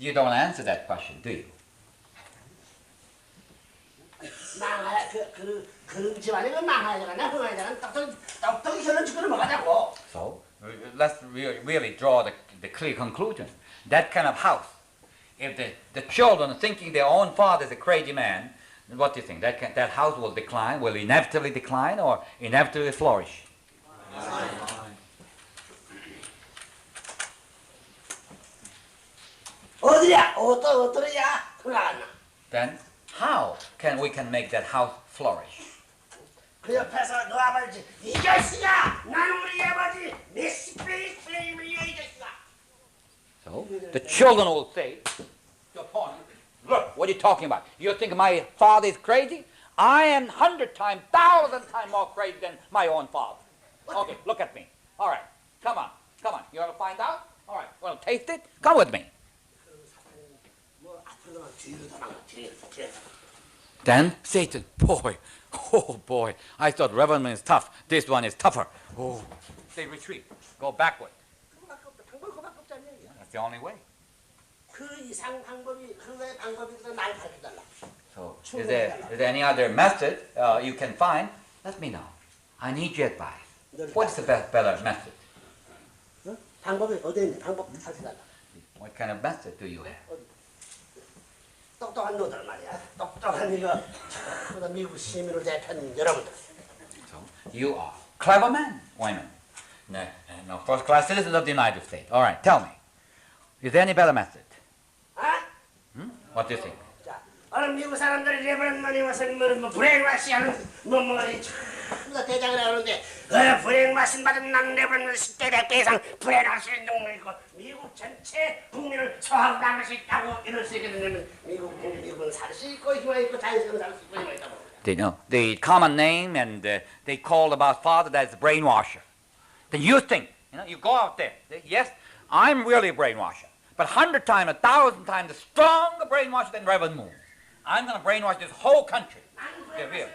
You don't answer that question, do you? So, let's really draw the clear conclusion. That kind of house, if the children are thinking their own father is a crazy man, what do you think? That house will decline, will inevitably decline, or inevitably flourish? Then how can we make that house flourish? So the children will say, look, what are you talking about? You think my father is crazy? I am 100 times, 1,000 times more crazy than my own father. Okay, look at me. All right, come on. You want to find out? All right, well, taste it. Come with me. Then Satan, oh boy, I thought Reverend is tough. This one is tougher. Oh, they retreat, go backward. That's the only way. So, is there any other method you can find? Let me know. I need your advice. What's the better method? What kind of method do you have? So, you are clever men, women. No, first-class citizens of the United States. All right, tell me. Is there any better method? What do you think? 미국 사람들이 레버런만이 와서 뭐 브레인와시하는 대장을 하는데 브레인와시 받은 난 레버런 10대 100배 이상 브레인와시는 동물이고 미국 전체 국민을 소화하고 나갈 수 있다고 이럴 수 있게 되면 미국은 살 수 있고 힘이 있고 자연스러운 살 수 있고 힘이 있다고. They know the common name, and they call about father that's brainwasher. Then you think, you go out there. Yes, I'm really a brainwasher, but 100 times, 1,000 times the stronger brainwasher than Reverend Moon. I'm going to brainwash this whole country. Yeah, really.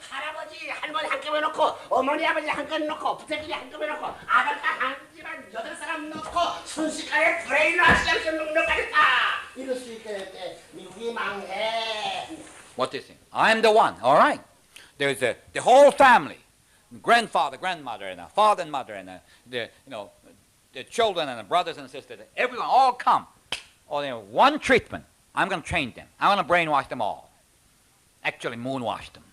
할아버지, 할머니 한꺼번에 놓고 어머니, 아버지 한꺼번에 놓고 부태끼리 한꺼번에 놓고 아들 딱 한 집안 8사람 놓고 순식간에 브레인와시할 수 있는 능력까지 다 이룰 수 있게 될 때 미국이 망해. What do you think? I'm the one, all right. There's the whole family, grandfather, grandmother, and father and mother, and the children and the brothers and sisters. Everyone all come. All in one treatment. I'm going to train them. I'm going to brainwash them all. Actually, moonwash them.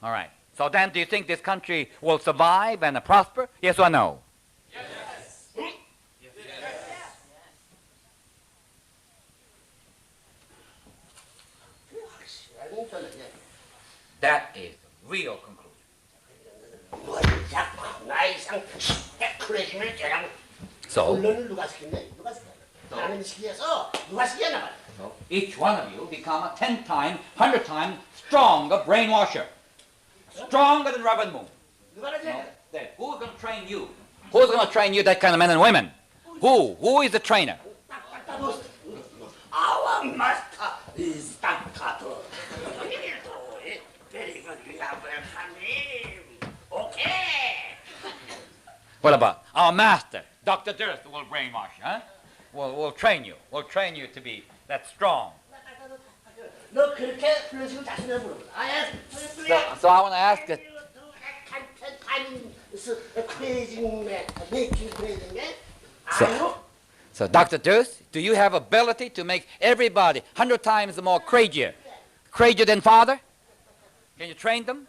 All right. So then, do you think this country will survive and prosper? Yes or no? Yes. That is the real conclusion. So each one of you become a 10 times, 100 times stronger brainwasher. Stronger than Reverend Moon. Who's going to train you? Who's going to train you, that kind of men and women? Who? Who is the trainer? Our master is Dr. Very good, we have him. Okay. What about our master, Dr. Durst, will brainwash you, huh? We'll train you. We'll train you to be that strong. So I want to ask that. So Dr. Durst, do you have ability to make everybody 100 times more crazier than father? Can you train them?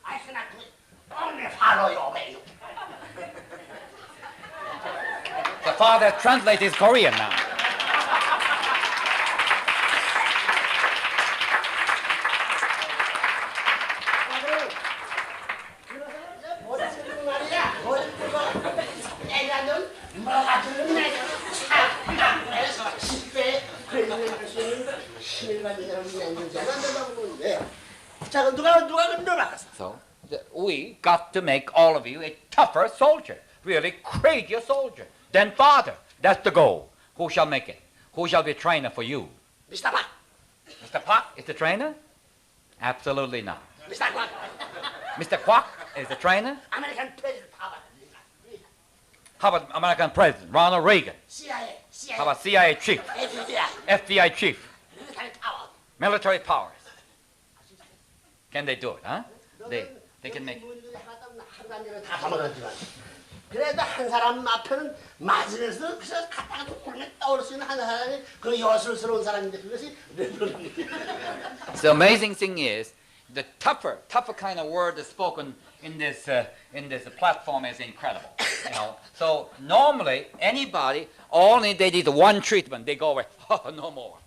I cannot do it. Only follow your way. The father translates his Korean now. So we got to make all of you a tougher soldier, really crazier soldier than father. That's the goal. Who shall make it? Who shall be a trainer for you? Mr. Park. Mr. Park is the trainer? Absolutely not. Mr. Quack. Mr. Kwok is the trainer. 아메리칸 프레지던트 하버드. How about American President Ronald Reagan? CIA. How about CIA chief, FBI. FBI chief, 밀리터리 파워. military powers? Can they do it, huh? They can make. 다 까먹었지만 그래도 한 사람 앞에는 맞으면서 그래서 갖다가 물에 떠오를 수 있는 한 사람이 그 여술스러운 사람인데 그것이 The amazing thing is, the tougher kind of word that's spoken in this platform is incredible. You know, so normally anybody only they need one treatment, they go away. Oh, no more.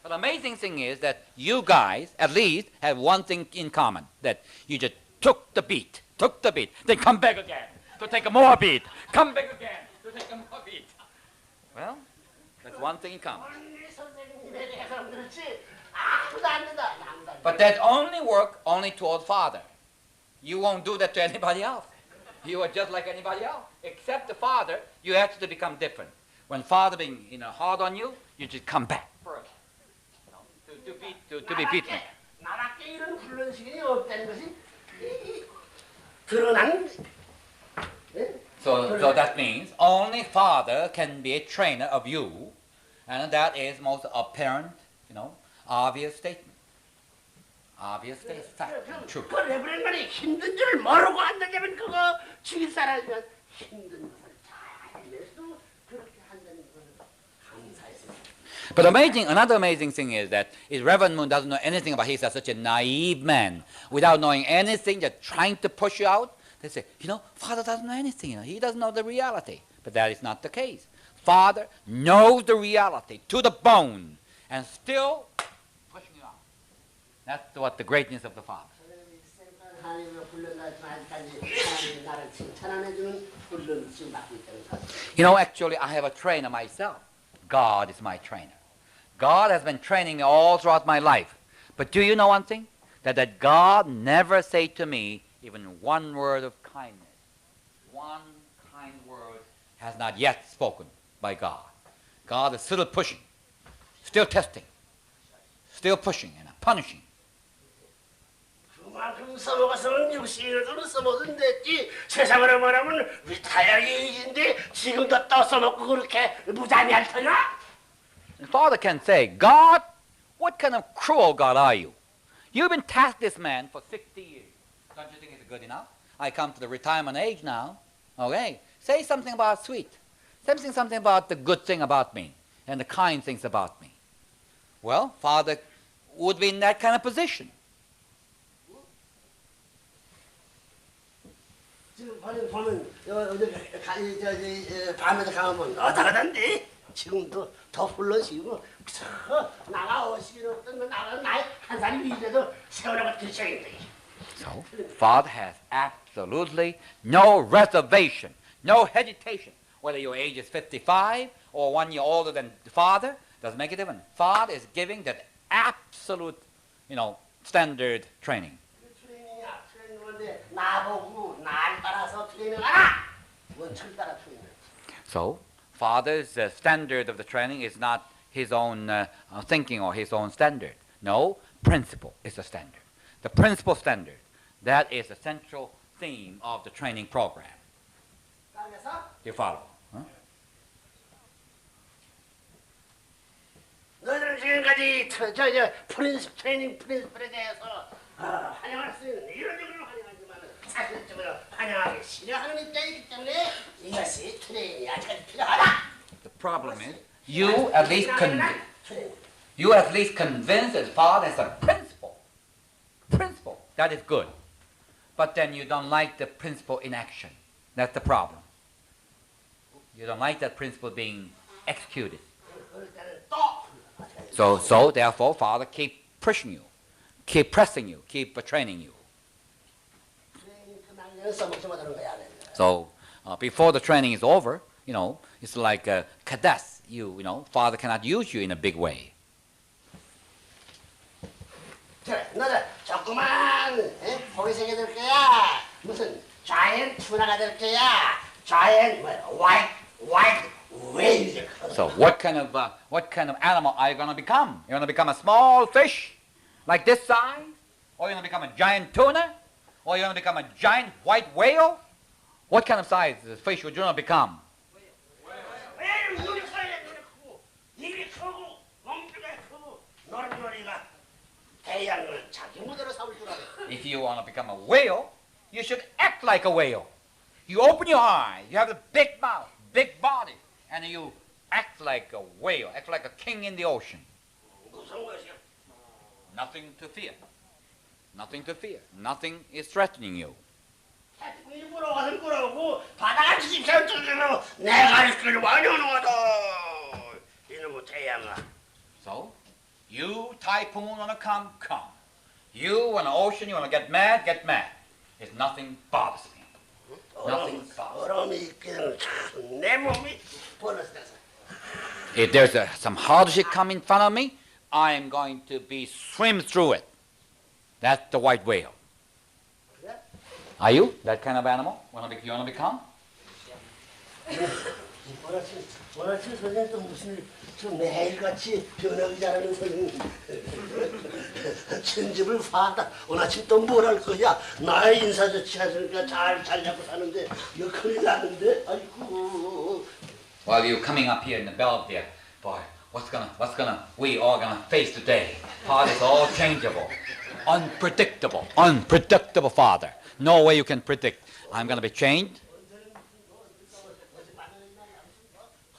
But the amazing thing is that you guys at least have one thing in common, that you just took the beat, then come back again to take a more beat, come back again to take a more beat. Well, that's one thing in common. 선생님에 대해서는 그렇지 아무도 안 된다. But that only work only toward Father. You won't do that to anybody else. You are just like anybody else. Except the Father, you have to become different. When Father being hard on you, you just come back further. To be beaten. 나밖에 이런 훈련식이 없다는 것이 드러난. So that means only Father can be a trainer of you, and that is most apparent, obvious statement. Obvious statement, fact, and truth. 그 레브렌만이 힘든 줄 모르고 한다면 그거 죽일 사람이면 힘든 것을 잘 알면서도 그렇게 한다는 것은 감사했습니다. But another amazing thing is that Reverend Moon doesn't know anything about. He's such a naive man, without knowing anything, just trying to push you out. They say, Father doesn't know anything. He doesn't know the reality. But that is not the case. Father knows the reality to the bone, and still pushing you out. That's what the greatness of the Father. Actually, I have a trainer myself. God is my trainer. God has been training me all throughout my life. But do you know one thing? That God never said to me even one word of kindness. One kind word has not yet spoken by God. God is still pushing, still testing, still pushing and punishing. 그만큼 써먹었으면 60년을 써먹으면 됐지. 세상으로 말하면 리타이어 에이지인데 지금도 또 써먹고 그렇게 무자비할 터냐? And Father can say, God, what kind of cruel God are you? You've been tasked this man for 60 years. Don't you think it's good enough? I come to the retirement age now. Okay, say something about sweet. Say something about the good thing about me and the kind things about me. Well, Father would be in that kind of position. 지금 보면 밤에도 가면 어다가던데 지금도 더 불러시고 나가오시기로 어떤 나가는 나이 한 살이 이래도 세월하고 들쳐있는데. So, Father has absolutely no reservation, no hesitation. Whether your age is 55 or 1 year older than the Father, doesn't make a difference. Father is giving that absolute, standard training. 트레이닝이야. 트레이닝인데 나보고 날 따라서 트레이닝하라. 원칙 따라 트레이닝. So, Father's standard of the training is not his own thinking or his own standard. No, principle is the standard. The principle standard. That is the central theme of the training program. You follow? Huh? 너희들은 지금까지 프린스 트레이닝 프린스플에 대해서 환영할 수 있는 이런 식으로 환영하지만 사실적으로 환영하기 싫어하는 입장이기 때문에 이것이 트레이닝이 아직까지 필요하다. The problem is you at least convince that Father is a principle. Principle that is good, but then you don't like the principle in action. That's the problem. You don't like that principle being executed. So therefore, Father keep pushing you, keep pressing you, keep training you. So before the training is over, it's like cadets. Father cannot use you in a big way. 너는 조그만 호기생이 될 거야. 무슨 자이언트 투나가 될 거야. 자이언트 white whale. So what kind of animal are you going to become? You're going to become a small fish, like this size, Or you're going to become a giant tuna? Or you're going to become a giant white whale? What kind of size does fish would you want to become? 왜 눈이 커야 눈이 크고 입이 크고 몸뚱이가 크고 노릇노릇이가 태양을 자기 무대로 삼을 줄 알아. If you want to become a whale, you should act like a whale. You open your eyes, you have a big mouth, big body, and you act like a whale, act like a king in the ocean. 무슨 것이야? Nothing to fear. Nothing to fear. Nothing is threatening you. 태풍이 불어와서 불어오고 바다가 지지면 뚫리면 내가 이끌 완연하다. 이놈의 태양아. So, you typhoon want to come, come. You want the ocean, you want to get mad, get mad. It's nothing bothers me. Nothing bothers me. 얼음이 있기는 내 몸이 벌어져서. If there's some hardship come in front of me, I am going to be swim through it. That's the white whale. Are you that kind of animal? You want to become? 원아침 선생님 또 무슨 좀 매일같이 변하기 잘하는 선생님 천집을 파다 원아침 또 뭘 할 거야 나의 인사조치 하니까 잘 살려고 사는데 이거 큰일 나는데 아이고 While you're coming up here in the bell there, boy, we all gonna face today. Father is all changeable, unpredictable Father. No way you can predict. I'm gonna be changed.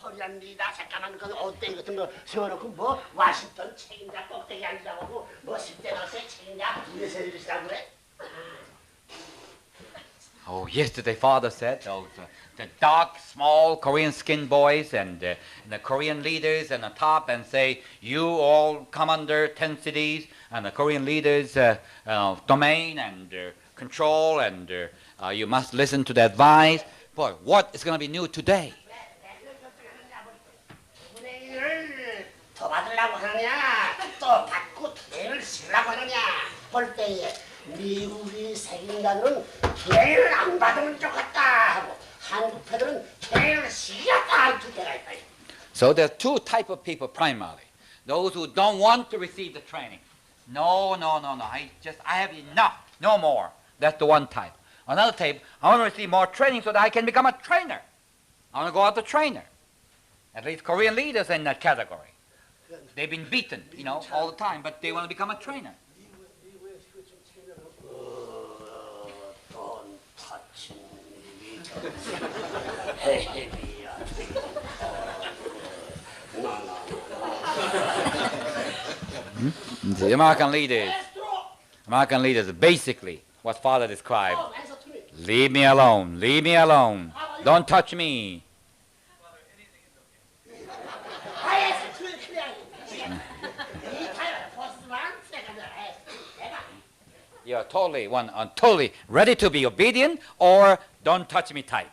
허리한 리다 새까만 그 옷대기 같은 거 세워놓고 뭐 와싱턴 책임자 꼭대기 앉아가고 뭐 10대 나서의 책임자 위에서 이러시라고 그래? Oh, yesterday Father said the dark, small Korean skinned boys and the Korean leaders and the top and say, you all come under 10 cities and the Korean leaders' domain and control and you must listen to the advice. Boy, what is going to be new today? 더 받으려고 하느냐 또 받고 대를 쓰려고 하느냐 볼 때에 미국이 생긴다는 개를 안 받으면 좋겠다 하고 한국 패들은 개를 쓰겠다 할 두 개가 있다. So there are two type of people primarily. Those who don't want to receive the training. No. I have enough. No more. That's the one type. Another type, I want to receive more training so that I can become a trainer. I want to go out the trainer. At least Korean leaders in that category. They've been beaten, all the time, but they want to become a trainer. Don't touch me. Heavy. The American leaders, basically what Father described. Leave me alone. Don't touch me. You're totally ready to be obedient or don't touch me type.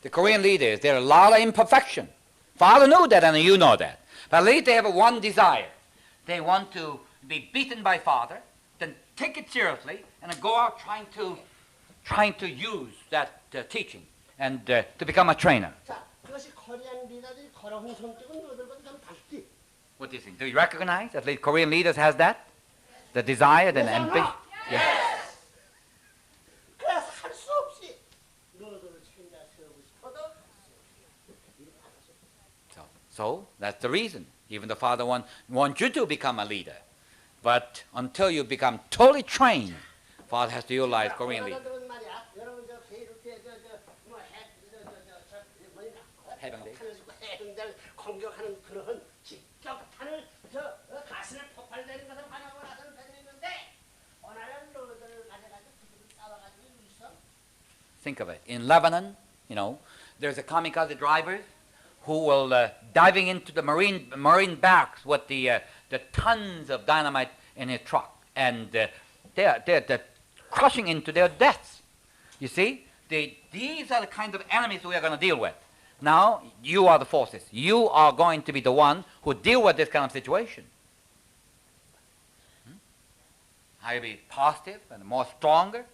The Korean leaders, there are a lot of imperfection. Father knew that and you know that. But at least they have one desire. They want to be beaten by Father, then take it seriously, and then go out trying to use that teaching and to become a trainer. What do you think? Do you recognize at least Korean leaders has that? The desire, the ambition? Yes. So that's the reason. Even the Father wants you to become a leader. But until you become totally trained, Father has to utilize Korean leaders. 공격하는 그런 직격탄을 가슴에 폭발되는 것을 바라보고 나서는 배드리는데 원하는 로드를 가져가지고 싸워가지고 있어. Think of it. In Lebanon, there's a kamikaze driver who will diving into the marine barracks with the tons of dynamite in his truck, and they're crushing into their deaths. You see, these are the kind of enemies we are going to deal with. Now you are the forces. You are going to be the one who deal with this kind of situation. How you be positive and more stronger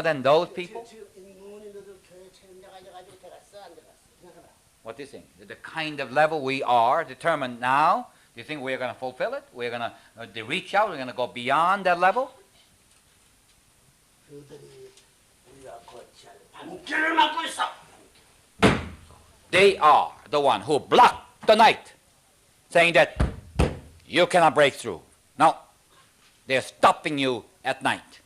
than those people. 지금 노인들도 교회 체험자 가져가지고 들어갔어 안 들어갔어? 생각해봐. What do you think? The kind of level we are determined now. Do you think we're going to fulfill it? We're going to reach out. We're going to go beyond that level. 그들이 우리가 거치할 밤길을 막고 있어. They are the one who block the night, saying that you cannot break through. No, they're stopping you at night.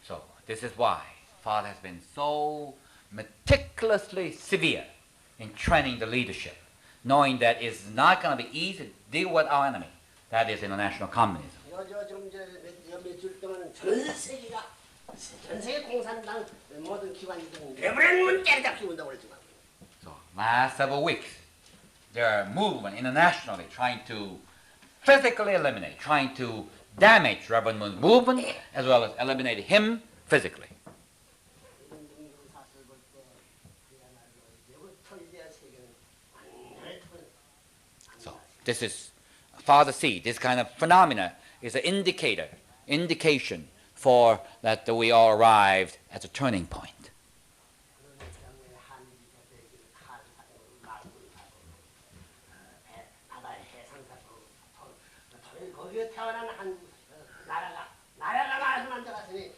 So this is why Father has been so meticulously severe in training the leadership, knowing that it's not going to be easy to deal with our enemy. That is international communism. 지금 몇주 동안 전 세계 공산당 모든 기관들은 내버려놓으면 때려잡히고 온다고 그랬지만. So last several weeks, there are movements internationally trying to physically eliminate, trying to damage Reverend Moon's movement as well as eliminate him physically. So this is Father C. This kind of phenomena is an indication for that we all arrived at a turning point. 거기에 태어난 한 나라가 말씀한 자 같으니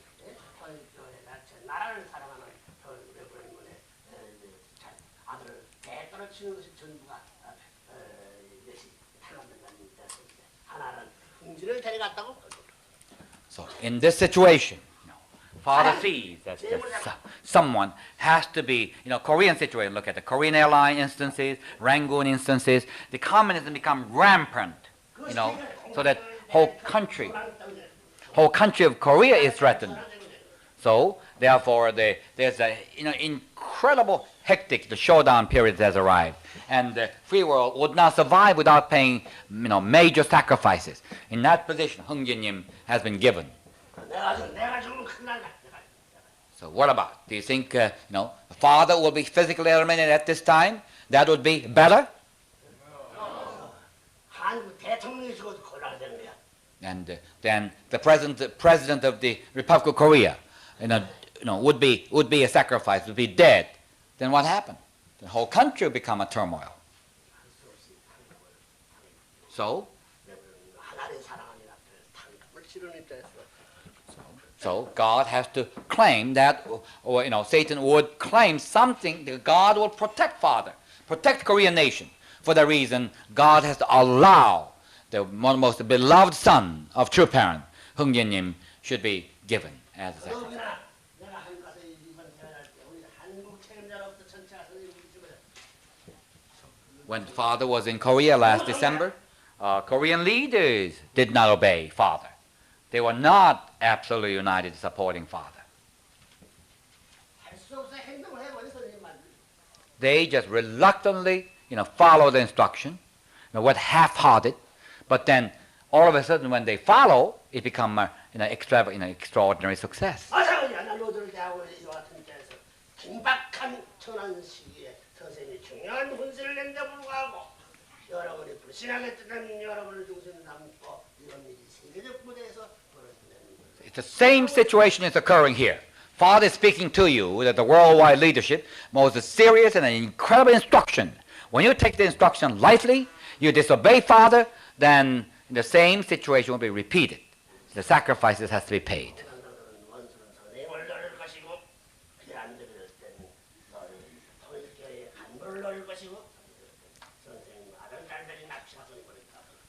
나라를 사랑하는 레버런문의 아들을 대떨어치는 것이 전부가 이것이 탈만된다는 하나는 흥지를 데려갔다고. So in this situation, Father sees that someone has to be, Korean situation. Look at the Korean airline instances, Rangoon instances. The communism become rampant, so that whole country of Korea is threatened. So therefore, there's a incredible hectic. The showdown period has arrived, and the free world would not survive without paying major sacrifices. In that position, Hung Jin-nim has been given. So what about? Do you think the father will be physically eliminated at this time? That would be better. And then the president of the Republic of Korea, would be a sacrifice, would be dead. Then what happened? The whole country would become a turmoil. So God has to claim that, or Satan would claim something that God will protect protect Korean nation. For that reason, God has to allow the one most beloved son of true parent, Hung Jin-nim, should be given as a sacrifice. When Father was in Korea last December, Korean leaders did not obey Father. They were not absolutely united supporting Father. They just reluctantly, follow the instruction, what half-hearted, but then all of a sudden when they follow, it becomes extraordinary success. It's the same situation is occurring here. Father is speaking to you that the worldwide leadership most serious and an incredible instruction. When you take the instruction lightly, you disobey Father, then the same situation will be repeated. The sacrifices has to be paid.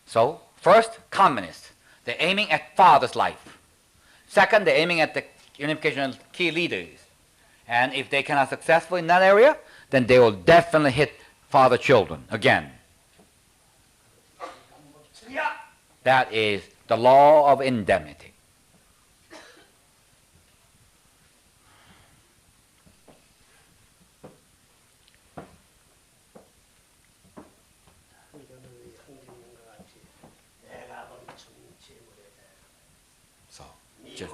So, first, communists. They're aiming at Father's life. Second, they're aiming at the unification of key leaders. And if they cannot successful in that area, then they will definitely hit father children again. That is the law of indemnity. So, just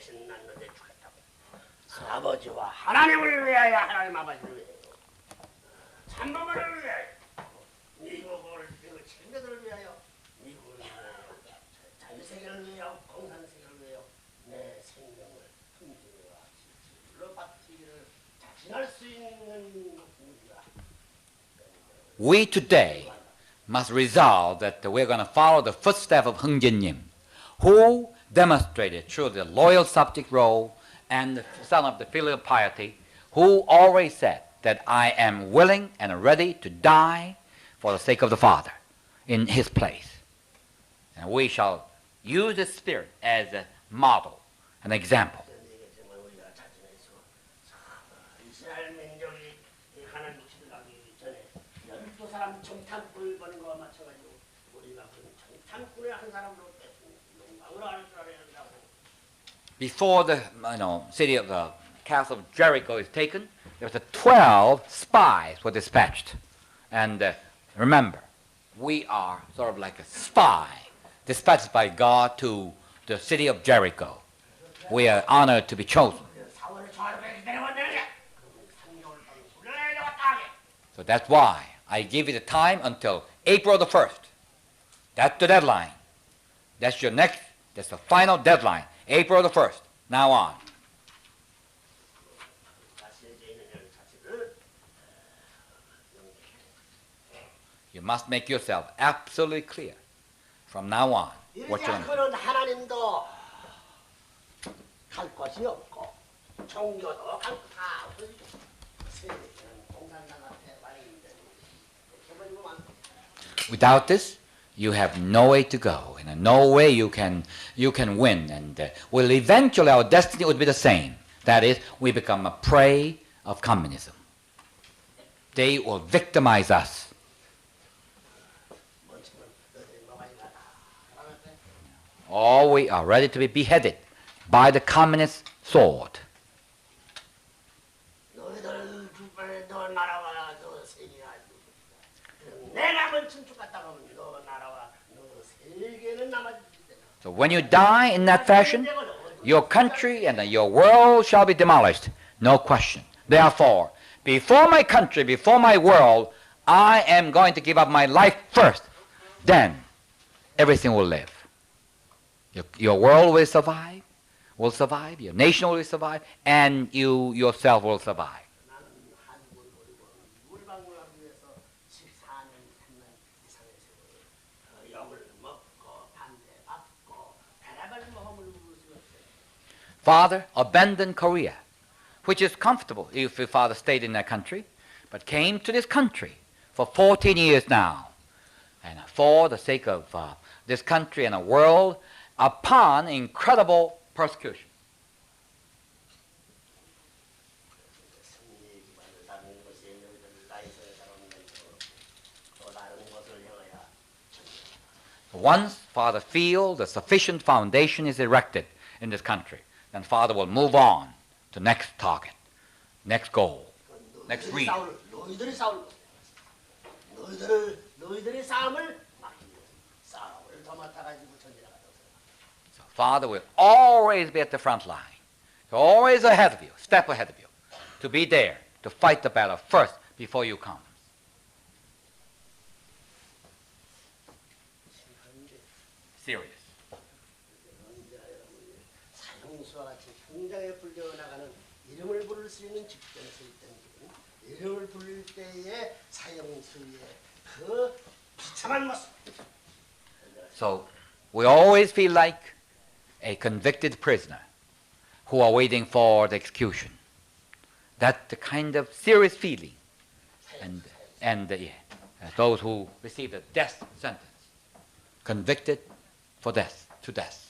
대신 낳는데 죽겠다고. 아버지와 하나님을 위하여 하나님 아버지를 위하여 참부모를 위하여 미국을 미국 친구들을 위하여 미국을 위하여 전 세계를 위하여 공산 세계를 위하여 내 생명을 품지와 질질로 바치기를 자신할 수 있는 우리가 We today must resolve that we're going to follow the footsteps of Hung Jin-nim, who demonstrated through the loyal subject role and the son of the filial piety, who always said that I am willing and ready to die for the sake of the Father in his place. And we shall use this spirit as a model, an example. 이스라엘 민족이 가나안 육지를 가기 전에 12사람 정탐꾼을 보는 거와 마찬가지로 우리가 그 정탐꾼의 한 사람으로 영광을 알 줄 알아야 된다고. Before the city of the castle of Jericho is taken, there was 12 spies were dispatched. And remember, we are sort of like a spy dispatched by God to the city of Jericho. We are honored to be chosen. So that's why I give you the time until April the 1st. That's the deadline. That's the final deadline. April the 1st. Now on. You must make yourself absolutely clear from now on what 이러지 you're going to do. 않고는 하나님도 갈 것이 없고 종교도 갈 다 없어지고 세계는 공산당한테 완전히 해버리고 만. Without this, you have no way to go, and no way you can win, and well, eventually our destiny would be the same. That is, we become a prey of communism. They will victimize us. Or we are ready to be beheaded by the communist sword. 너희들 주변에 너 나라와 너 세계가 내가 먼저 죽었다고 하면 너 나라와 너 세계는 남아지지. So when you die in that fashion, your country and your world shall be demolished. No question. Therefore, before my country, before my world, I am going to give up my life first. Then everything will live. Your world will survive, your nation will survive, and you yourself will survive. Father abandoned Korea, which is comfortable if your father stayed in that country, but came to this country for 14 years now, and for the sake of this country and the world, upon incredible persecution. Once Father feels the sufficient foundation is erected in this country, then Father will move on to next target, next goal, next region. 너희들의 싸움을 싸움을 더 맡아가지고 전진하라. So Father will always be at the front line, always ahead of you, step ahead of you, to be there, to fight the battle first before you come. Serious. 사형수와 같이 굉장히 불려나가는 이름을 부를 수 있는 직전에 서 있던 이름을 부를 때의 사형수의 그 비참한 모습. So we always feel like a convicted prisoner who are waiting for the execution. That's the kind of serious feeling. And those who receive the death sentence, convicted for death, to death.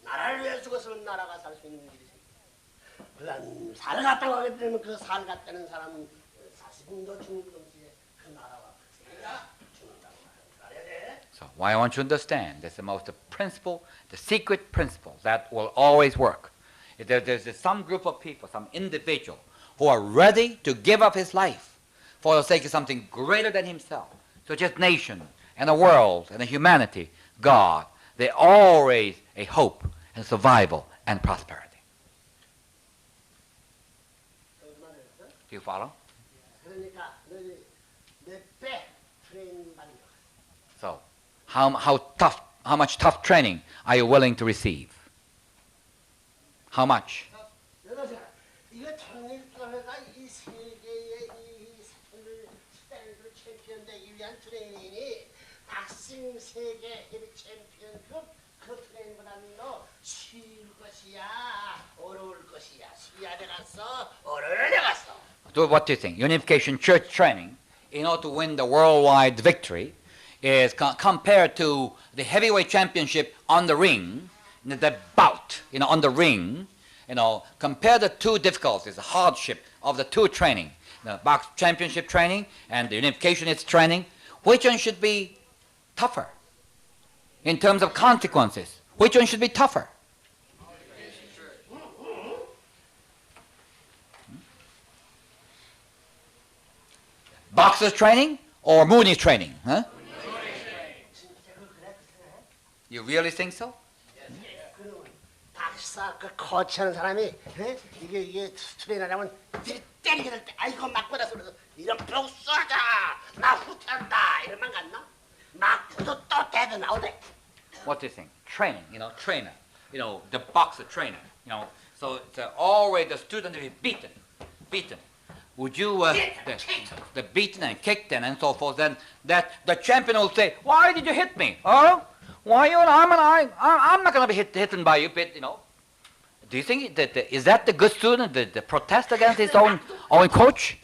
나라를 위해 죽었으면 나라가 살 수 있는 길이 생겨. 그러나 살 갔다고 하게 되면 그 살 갔다는 사람은 40분도 죽는 동시에 그 나라와 그 세계가 죽는다고 말해야 돼. So why I want you to understand that's the most principle, the secret principle that will always work There's some group of people, some individual, who are ready to give up his life for the sake of something greater than himself, such as nation and the world and the humanity, God. They all raise a hope and survival and prosperity. Do you follow? 그러니까 너희 몇배 트레이닝 받는 거. So, how much tough training are you willing to receive? How much? 이거 정일교회가 이 세계의 이 스탠드 챔피언 되기 위한 트레이닝이 박싱 세계 헤비 챔피언급 그 트레이닝보다는 쉬울 것이야, 어려울 것이야. 시야에 가서 어려울 데 갔어. What do you think? Unification Church training, in order to win the worldwide victory, is compared to the heavyweight championship on the ring, the bout, on the ring, compare the two difficulties, the hardship of the two training, the box championship training and the unificationist training. Which one should be tougher in terms of consequences? Which one should be tougher? Boxer's training or Mooney's training? Huh? You really think so? 박사 그 코치하는 사람이 이게 트레이너라면 때리게 될 때 아이고 막 받아서 그래서 이런 벽 쏘자 나 후퇴한다 이러면 갔나? 막 또 대도 나오대. What do you think? Training, trainer, the boxer trainer, so it's always the student to be beaten. Would you the beaten and kicked and so forth? Then that the champion will say, "Why did you hit me? Oh, why you? I'm not going to be hit by you, but Do you think that is that the good student the protest against his own coach?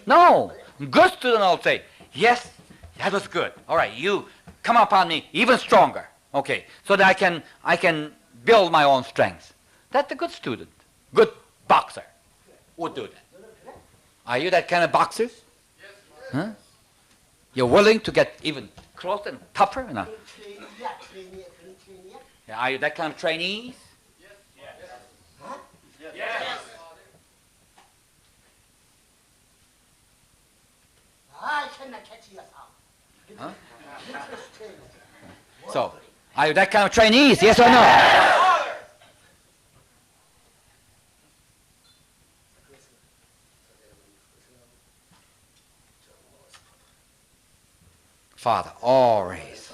No, good student will say, "Yes, that was good. All right, you come upon me even stronger. Okay, so that I can build my own strength." That's a good student, good boxer would do that. Are you that kind of boxer? Yes. Huh? You're willing to get even closer and tougher? Are you that kind of trainees? Yes. Huh? Yes. Huh? So, are you that kind of trainees? Yes or no? Father, always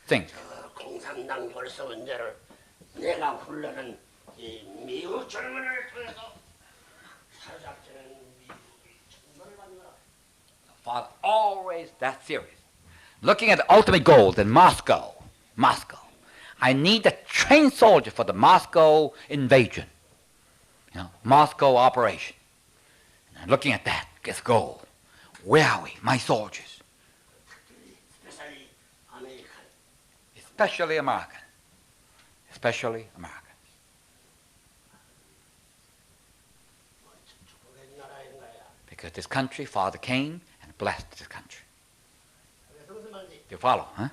think. 공산당 벌써 문제를 내가 훈련한 이 미국 젊은이를 통해서 사잡지는 미국이 정말 많이라. Father, always that serious. Looking at the ultimate goal in Moscow. I need a trained soldier for the Moscow invasion. Moscow operation. And looking at that, this goal. Where are we, my soldiers? Especially American. Because this country, Father came and blessed this country. Do you follow, huh?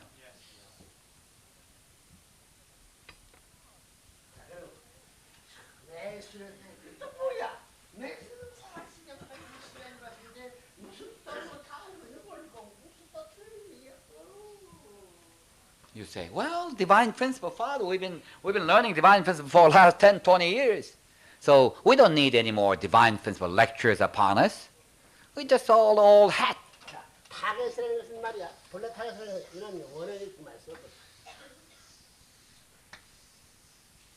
You say, well, divine principle, Father, we've been learning divine principle for the last 10, 20 years. So we don't need any more divine principle lectures upon us. We just all old hat. 타겟이라는 것은 말이야. 본래 타겟은 이런 원어의 말씀.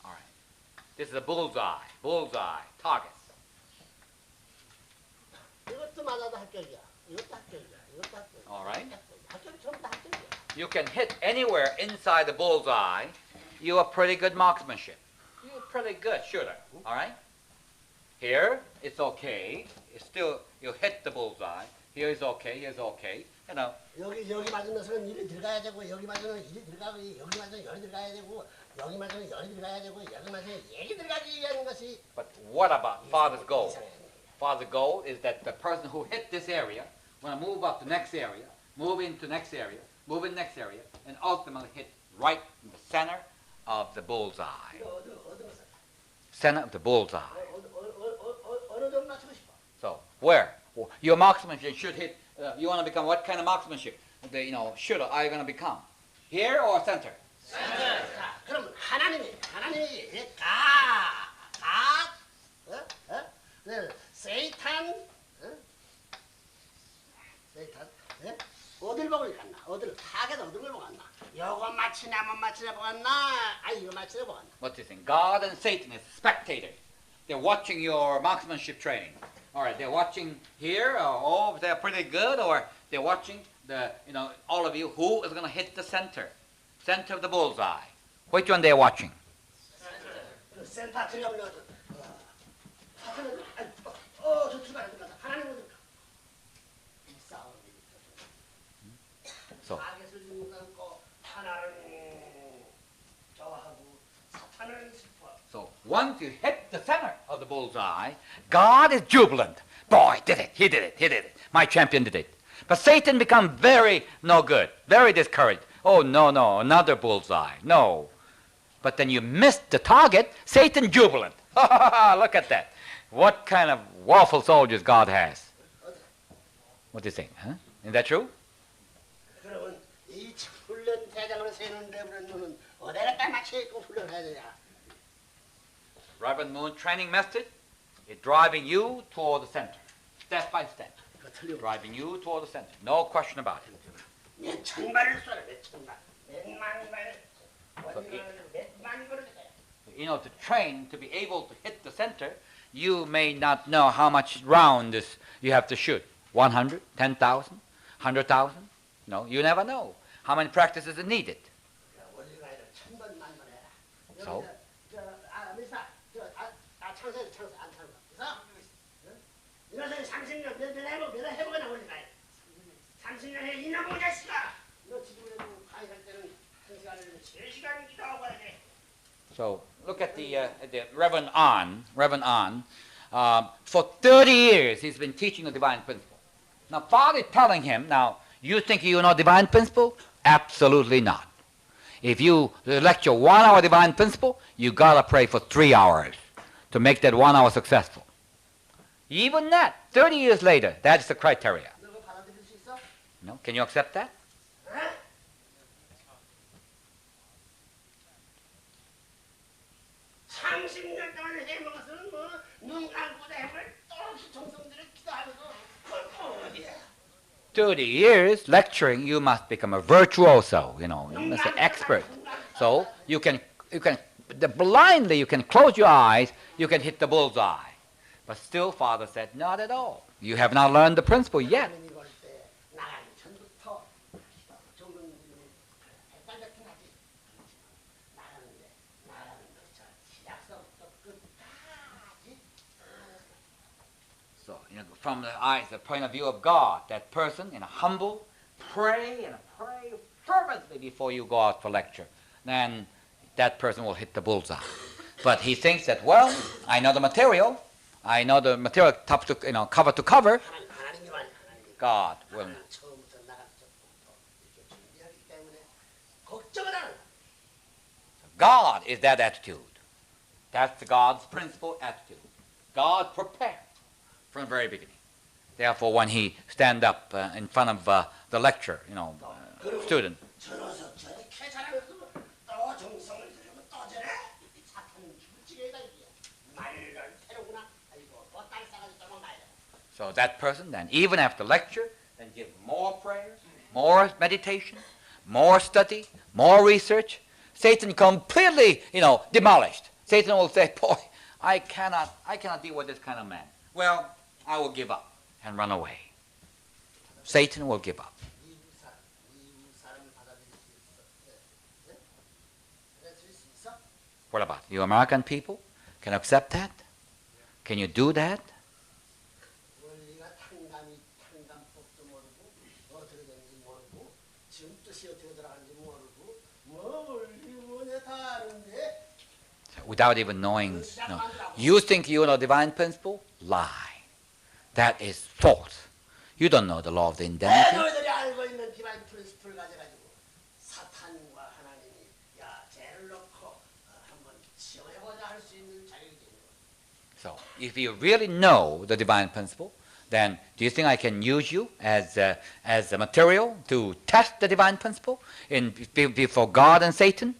All right. This is a bullseye, target. 이것도 맞아도 합격이야. 이것도 합격이야. 이것도 합격이야. All right. 합격이 전부 다 합격이야. You can hit anywhere inside the bullseye. You are pretty good marksmanship. You're pretty good shooter. All right. Here it's okay. It's still you hit the bullseye. Here is okay. Here's okay. 여기 맞은 것은 일이 들어가야 되고 여기 맞으면 일이 들어가고 여기 맞으면 열이 들어가야 되고 여기 맞으면 열이 들어가야 되고 여기 맞으면 열이 들어가기 위한 것이. But what about Father's goal? Father's goal is that the person who hit this area want to move up to the next area, move into next area, move in next area, and ultimately hit right in the center of the bullseye. center of the bullseye. 어느 점 맞추고 싶어? So where? Your marksmanship should hit. You want to become what kind of marksmanship? Should are you going to become? Here or center? 자, 그럼 하나님이 세이탄 어딜 보고 갔나? 어딜 타겟 어딜 보고 갔나? 요거 맞히나 못 맞히나 보고 갔나? 이거 맞히나 보고 갔나? What do you think? God and Satan as spectators. They're watching your marksmanship training. All right, they're watching here. Oh, they're pretty good. Or they're watching all of you who is going to hit the center of the bullseye. Which one they're watching? 그 센터 들어가면 저 들어가 하나님 어디 가? 이 싸움이 So. 타겟을 눈감고 하나는 좋아하고 사탄은 슬퍼. So once you hit the center of the bullseye, God is jubilant. Boy, did it. He did it. He did it. My champion did it. But Satan becomes very no good, very discouraged. Oh, no, another bullseye. No. But then you missed the target, Satan jubilant. Look at that. What kind of waffle soldiers God has. What do you think? Huh? Isn't that true? 그러면 이 훈련 대장으로 세는 데는 어디에다 맞춰 있고 훈련해야 되냐? Reverend Moon training method is driving you toward the center, step by step. Driving you toward the center. No question about it. 몇 천발을 쏘라, 몇 천발. 몇만 발. 몇만 발을 쏴. To train to be able to hit the center, you may not know how much rounds you have to shoot. 100, 10,000, 100,000? No, you never know. How many practices are needed? So? 이것은 30년 몇 해보거나 올리가 30년 해 이놈의 자식아 너 지금이라도 가입할 때는 1시간을 3시간 기도하고 와야 돼. So look at the Reverend An. For 30 years he's been teaching the divine principle. Now Father is telling him, now you think you know divine principle? Absolutely not. If you lecture 1 hour divine principle, you gotta pray for 3 hours to make that 1 hour successful. Even that, 30 years later, that's the criteria. No? Can you accept that? 30년 동안 해먹어서는 눈 감고도 해볼 또없이 정성들을 기도하면서 그건 어디야? 30 years lecturing, you must become a virtuoso, you must be an expert. So you can blindly, you can close your eyes, you can hit the bullseye. But still, Father said, not at all. You have not learned the principle yet. So, from the point of view of God, that person, humble, pray fervently before you go out for lecture. Then that person will hit the bullseye. But he thinks that, well, I know the material top to, cover to cover. God will. God is that attitude. That's God's principal attitude. God prepared from the very beginning. Therefore, when he stand up in front of the lecture, student, so that person then, even after lecture, then give more prayers, more meditation, more study, more research. Satan completely, demolished. Satan will say, boy, I cannot deal with this kind of man. Well, I will give up and run away. Satan will give up. What about you American people? Can you accept that? Can you do that? Without even knowing, you think you know divine principle? Lie. That is false. You don't know the law of the indemnity. So if you really know the divine principle, then do you think I can use you as a material to test the divine principle before God and Satan?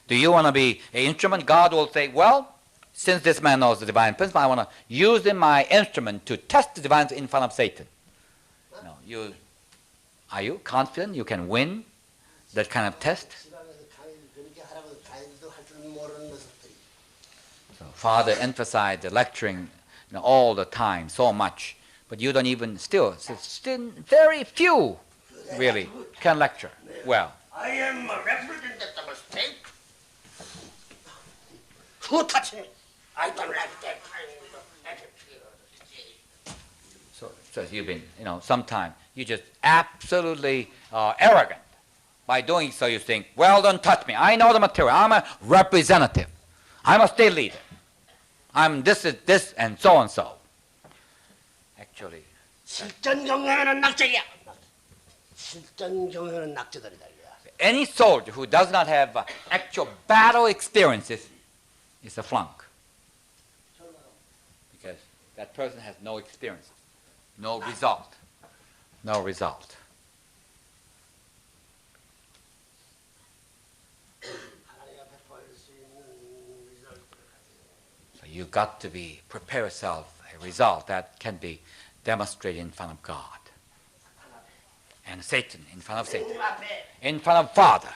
Do you want to be an instrument? God will say, well, since this man knows the divine principle, I want to use my instrument to test the divine in front of Satan. No, are you confident you can win that kind of test? So Father emphasized the lecturing all the time so much, but you don't even still very few really can lecture well. I am a representative of state. Who touched me? I don't like that kind of attitude. So you've been, sometimes you just absolutely arrogant. By doing so, you think, well, don't touch me. I know the material. I'm a representative. I'm a state leader. I'm this, and so and so. Actually, 실전 경영에는 낙제야. 실전 경영에는 낙제들이다. any soldier who does not have actual battle experiences is a flunk. Because that person has no experience, no result. No result. So you got to prepare yourself a result that can be demonstrated in front of God. And Satan, in front of Satan. In front of Father.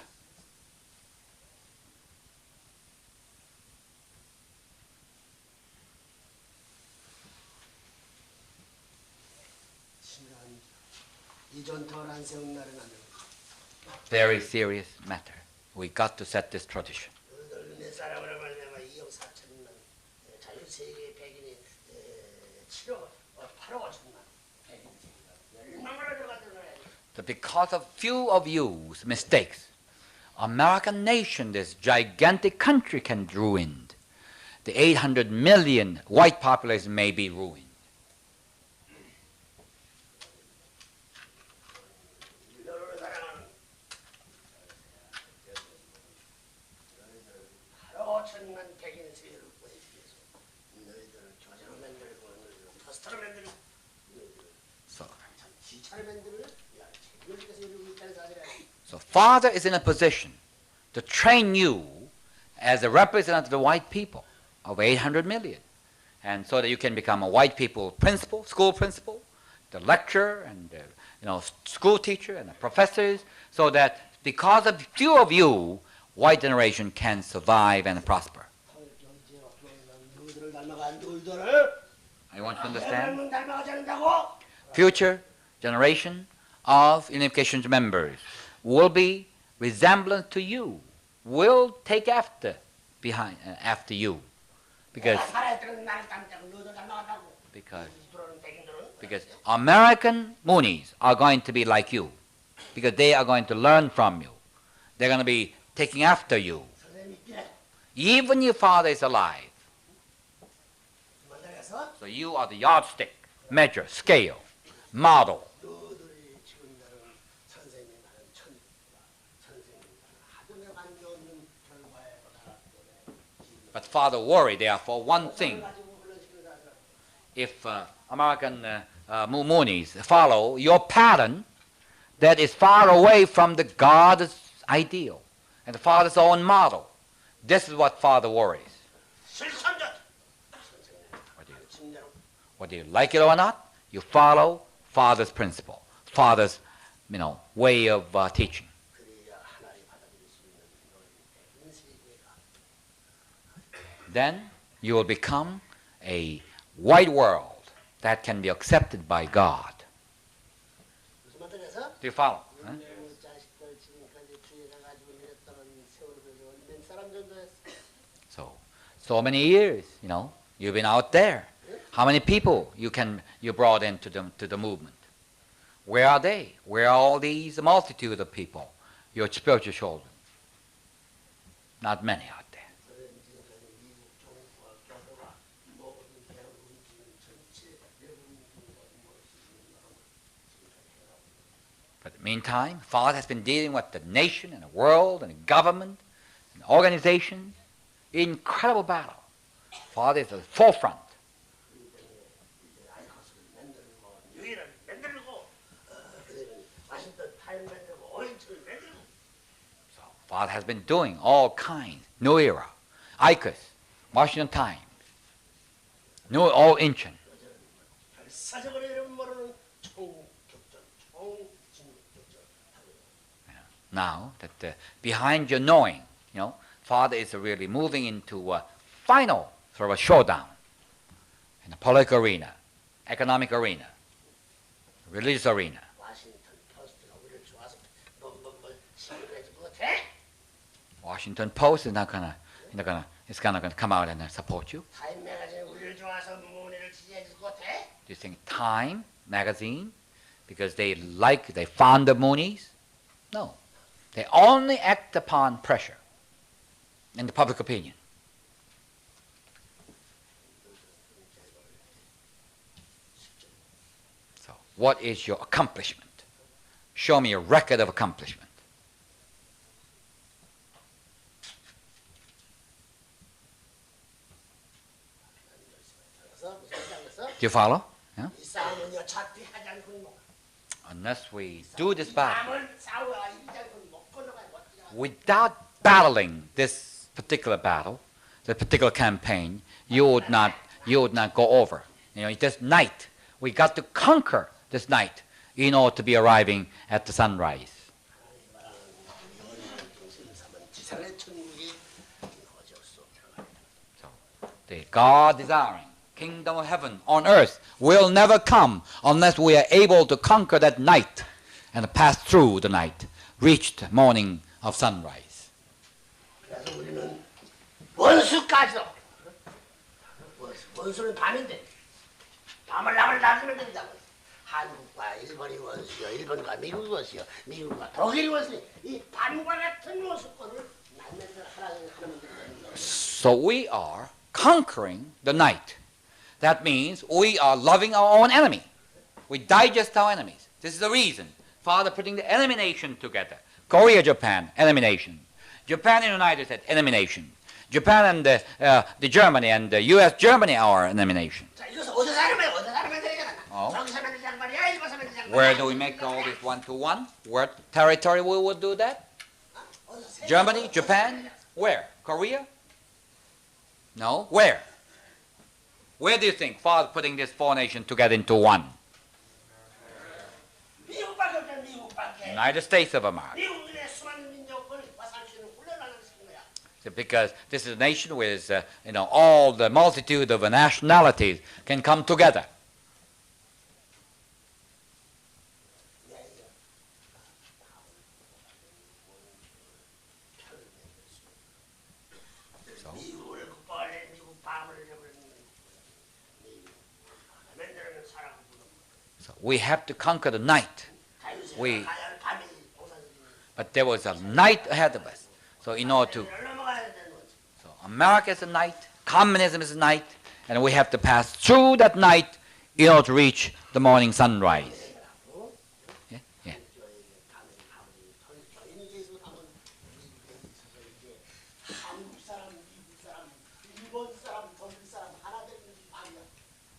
Very serious matter. We got to set this tradition. So because of few of you's mistakes, American nation, this gigantic country, can be ruined. The 800 million white population may be ruined. So Father is in a position to train you as a representative of the white people of 800 million. And so that you can become a white people principal, school principal, the lecturer, and school teacher, and the professors, so that because of few of you, white generation can survive and prosper. I want you to understand. Future generation of unification members will be resemblance to you, will take after you, because American Moonies are going to be like you, because they are going to learn from you. They're going to be taking after you. Even your father is alive. So you are the yardstick, measure, scale, model. But Father worry, therefore, one thing. If American Moonies follow your pattern that is far away from the God's ideal and the Father's own model, this is what Father worries. Whether you like it or not, you follow Father's principle, Father's way of teaching. Then you will become a white world that can be accepted by God. Do you follow? Huh? So many years, you've been out there. How many people you brought into the movement? Where are they? Where are all these multitude of people, your spiritual children? Not many out there. But in the meantime, Father has been dealing with the nation and the world and the government and organizations. Incredible battle. Father is the forefront. 만들고 뉴욕을 만들고 그다음에 워싱턴 타임 만들고 오렌지를 만들고 So Father has been doing all kinds. New Era, ICUS, Washington Times, New, all ancient. 사적으로 여러분 모르는 총격전, 총진격전 Now that behind your knowing, Father is really moving into a final sort of a showdown in the political arena, economic arena, religious arena. 워싱턴 포스트가 우리를 좋아서 뭐 신문해줄 것 같아? Washington Post is not gonna come out and support you. 타임 매거진이 우리를 좋아서 문의를 지지해줄 것 같아? Do you think Time magazine, because they found the Moonies? No. They only act upon pressure in the public opinion. So, what is your accomplishment? Show me a record of accomplishment. Do you follow? Yeah? 이 싸움은 여차피 하지 않고는 못 Unless we do this battle, 싸움을 싸워야 이기지 않고는 못 건너가요. 못 뛰어가요. without battling this particular battle, the particular campaign, you would not go over. This night, we got to conquer this night in order to be arriving at the sunrise. 지상의 천국이 어쩔 수 없다. So, the God desiring kingdom of heaven on earth will never come unless we are able to conquer that night and pass through the night, reach the morning of sunrise. 그래서 우리는 원수까지도 원수는 밤인데 밤을 놔주면 된다고. 한국과 일본이 원수요, 일본과 미국이 원수요, 미국과 독일이 원수요. 이 밤과 같은 원수권을 날면서 하나만 된다는 거예요. So we are conquering the night. That means we are loving our own enemy. We digest our enemies. This is the reason Father putting the enemy nation together. Korea, Japan, enemy nation. Japan and United States, enemy nation. Japan and the Germany and the U.S. Germany are enemy nation. 자, 이것은 어디서 하는 거야? 어디서 하는 거야? Oh. 저기서 만든 장관이야, 이거서 만든 장관이야. Where do we make all this one-to-one? What territory we will do that? Germany, Japan? Where? Korea? No. Where? Where do you think Father putting this four nations together into one? 미국밖에 없잖아, 미국밖에. United States of America. 미국의 수많은 민족을 살 수 있는 훈련을 시킨 거야. Because this is a nation with, all the multitude of nationalities can come together. 미국을 국가에 미국 밤을 잃어버리는 맨날은 사람 So we have to conquer the night. We- 밤이 But there was a night ahead of us. So in order to, 넘어가야 되는 거지. so America is a night, communism is a night, and we have to pass through that night in order to reach the morning sunrise. Yeah? Yeah.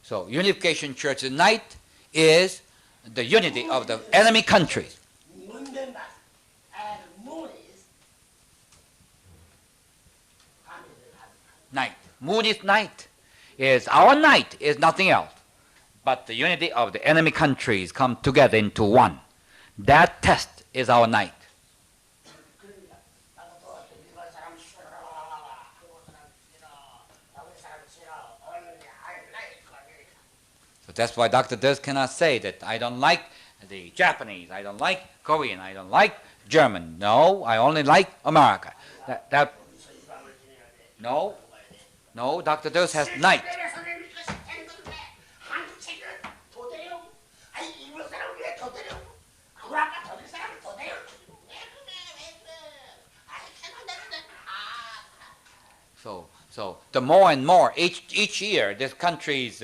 So Unification Church tonight is the unity of the enemy countries. Night. Moon is night. Is our night is nothing else. But the unity of the enemy countries come together into one. That test is our night. So that's why Dr. Des cannot say that I don't like the Japanese, I don't like Korean, I don't like German. No, I only like America. No, Dr. Des has night. So the more and more each year, this country is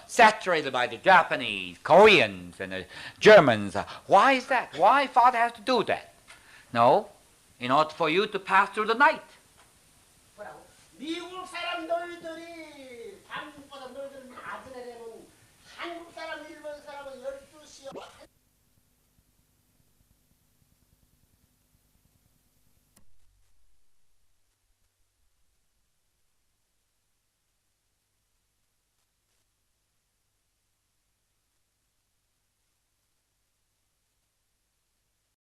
saturated by the Japanese, Koreans, and the Germans. Why is that? Why Father has to do that? No, in order for you to pass through the night. 미국 사람 너희들이